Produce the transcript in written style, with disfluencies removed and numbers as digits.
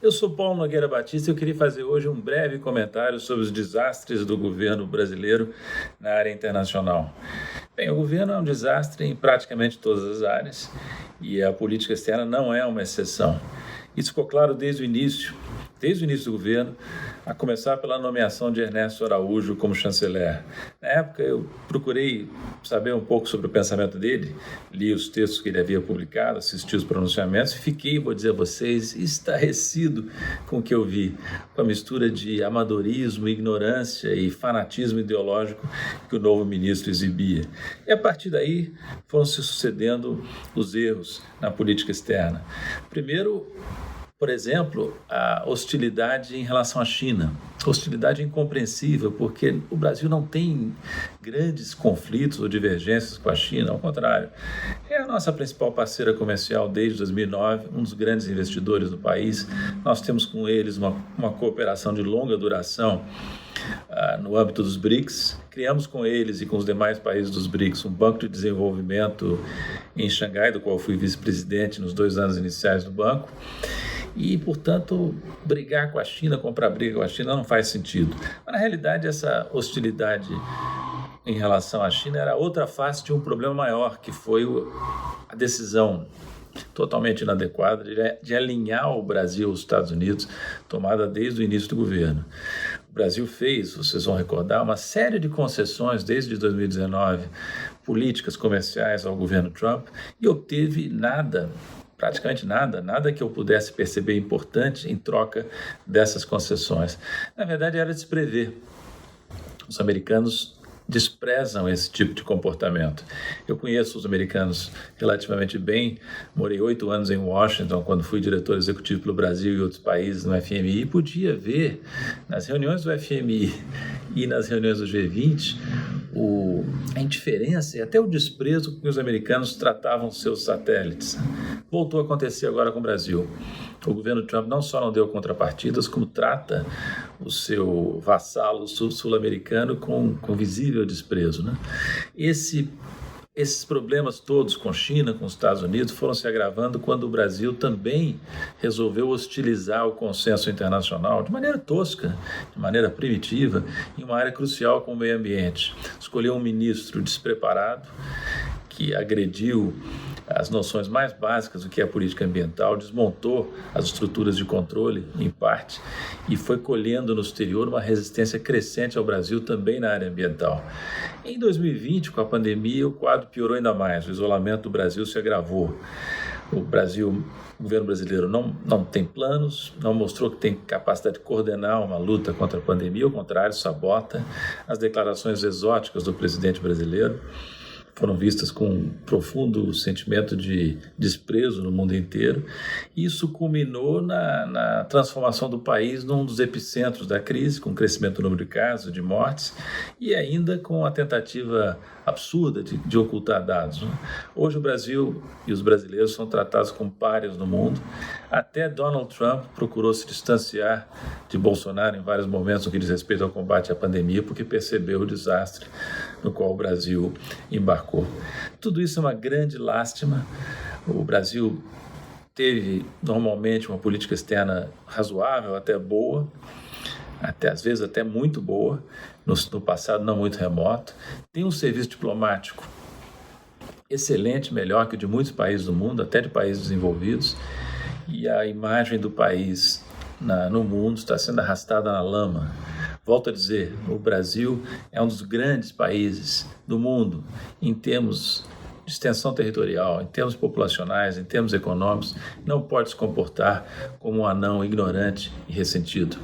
Eu sou Paulo Nogueira Batista e eu queria fazer hoje um breve comentário sobre os desastres do governo brasileiro na área internacional. Bem, o governo é um desastre em praticamente todas as áreas e a política externa não é uma exceção. Isso ficou claro desde o início do governo, a começar pela nomeação de Ernesto Araújo como chanceler. Na época, eu procurei saber um pouco sobre o pensamento dele, li os textos que ele havia publicado, assisti os pronunciamentos e fiquei, vou dizer a vocês, estarrecido com o que eu vi, com a mistura de amadorismo, ignorância e fanatismo ideológico que o novo ministro exibia. E a partir daí foram se sucedendo os erros na política externa. Primeiro, por exemplo, a hostilidade em relação à China. Hostilidade incompreensível, porque o Brasil não tem grandes conflitos ou divergências com a China, ao contrário. É a nossa principal parceira comercial desde 2009, um dos grandes investidores do país. Nós temos com eles uma cooperação de longa duração no âmbito dos BRICS. Criamos com eles e com os demais países dos BRICS um banco de desenvolvimento em Xangai, do qual fui vice-presidente nos 2 anos iniciais do banco. E, portanto, brigar com a China, comprar briga com a China não faz sentido. Mas, na realidade, essa hostilidade em relação à China era outra face de um problema maior, que foi a decisão totalmente inadequada de alinhar o Brasil aos Estados Unidos, tomada desde o início do governo. O Brasil fez, vocês vão recordar, uma série de concessões desde 2019, políticas comerciais ao governo Trump, e obteve praticamente nada que eu pudesse perceber importante em troca dessas concessões. Na verdade, era de se prever. Os americanos desprezam esse tipo de comportamento. Eu conheço os americanos relativamente bem, morei 8 anos em Washington, quando fui diretor executivo pelo Brasil e outros países no FMI, e podia ver nas reuniões do FMI e nas reuniões do G20 a indiferença e até o desprezo com que os americanos tratavam seus satélites. Voltou a acontecer agora com o Brasil. O governo Trump não só não deu contrapartidas, como trata o seu vassalo sul-americano com visível desprezo, né? Esses problemas todos com China, com os Estados Unidos, foram se agravando quando o Brasil também resolveu hostilizar o consenso internacional de maneira tosca, de maneira primitiva, em uma área crucial como o meio ambiente. Escolheu um ministro despreparado, que agrediu as noções mais básicas do que é a política ambiental, desmontou as estruturas de controle, em parte, e foi colhendo no exterior uma resistência crescente ao Brasil também na área ambiental. Em 2020, com a pandemia, o quadro piorou ainda mais, o isolamento do Brasil se agravou. O governo brasileiro não tem planos, não mostrou que tem capacidade de coordenar uma luta contra a pandemia, ao contrário, sabota. As declarações exóticas do presidente brasileiro foram vistas com um profundo sentimento de desprezo no mundo inteiro. Isso culminou na transformação do país num dos epicentros da crise, com crescimento do número de casos, de mortes, e ainda com a tentativa absurda de ocultar dados, né? Hoje o Brasil e os brasileiros são tratados como párias no mundo. Até Donald Trump procurou se distanciar de Bolsonaro em vários momentos no que diz respeito ao combate à pandemia, porque percebeu o desastre no qual o Brasil embarcou. Tudo isso é uma grande lástima. O Brasil teve normalmente uma política externa razoável, até boa, às vezes até muito boa, no passado não muito remoto. Tem um serviço diplomático excelente, melhor que o de muitos países do mundo, até de países desenvolvidos, e a imagem do país no mundo está sendo arrastada na lama. Volto a dizer, o Brasil é um dos grandes países do mundo em termos de extensão territorial, em termos populacionais, em termos econômicos. Não pode se comportar como um anão ignorante e ressentido.